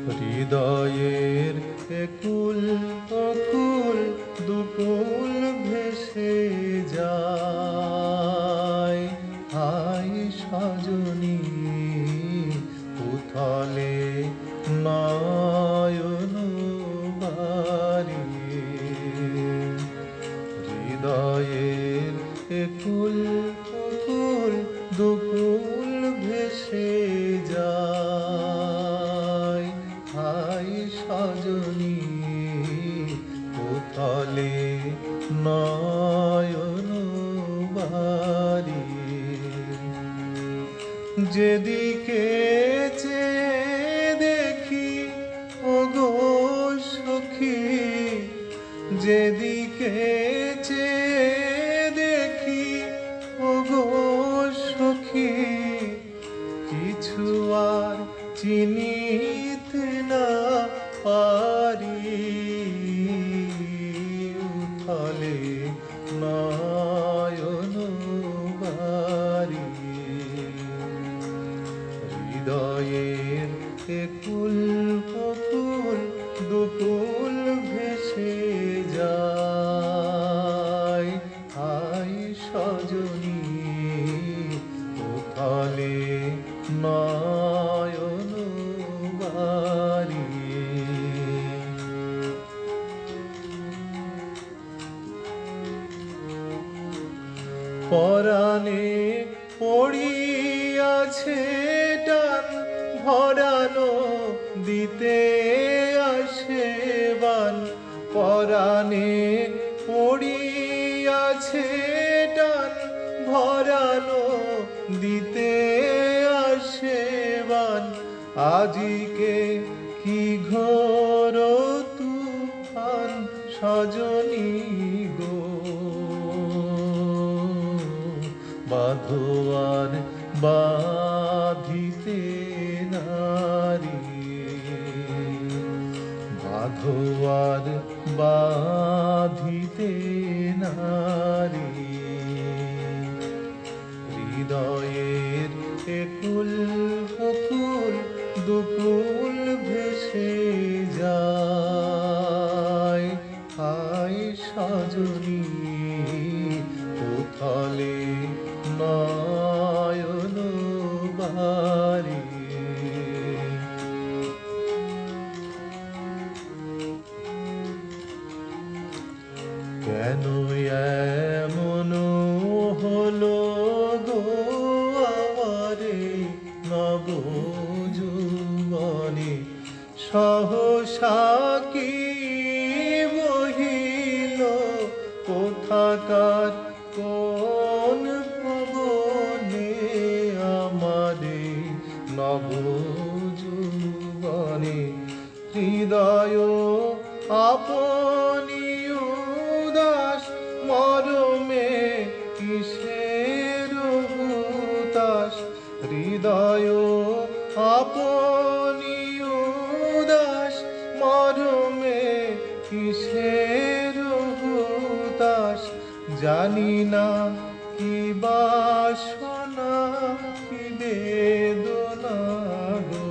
হৃদয়ের একুল অকুল দুকুল ভেসে যায়। হায় সজনী উথলে নয়ন বাড়ি। হৃদয়ের একুল অকুল দুকুল ভেসে যায়। হায় সজনী উথলে নয়ন বাড়ি। যেদিকে চেয়ে দেখি ওগো সখী, যেদিকে চেয়ে দেখি ওগো সখী, কিছু আর চিনিতে না পারি। উথলে নয়ন বাড়ি। হৃদয়ের একুল অকুল দুকুল ভেসে যায়। হায় সজনী উথলে নয়ন বাড়ি। পরাণে পড়িয়াছে টান ভরানো দিতে আসে বান। পরাণে পড়িয়াছে টান ভরানো দিতে আসে বান। আজিকে কি ঘোর তুফান সজনী গো, বাঁধো আর বাঁধিতে নারী। বাঁধো আর বাঁধিতে নারী। হৃদয়ের একুল অকুল দুকুল ভেসে যায়। হায় সজনী উথলে নয়ন বাড়ি। কেন এমন হলো গো আমারে নব যৌবনে। সহসা কি বহিল কোথাকার কোন পবনে আমারে নব যৌবনে। হৃদয় আপনি উদাস মরমে কিসের হুতাশ। হৃদয় আপনি উদাস মরমে কিসের হুতাশ। জানি না কি বাসনা কি বেদনা গো,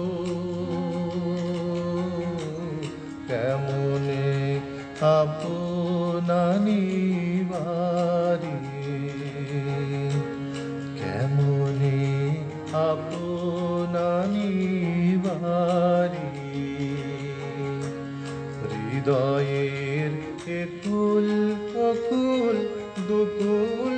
কেমনে আপনা নিবারি। কেমনে আপনা নিবারি। হৃদয়ের একুল অকুল দুকুল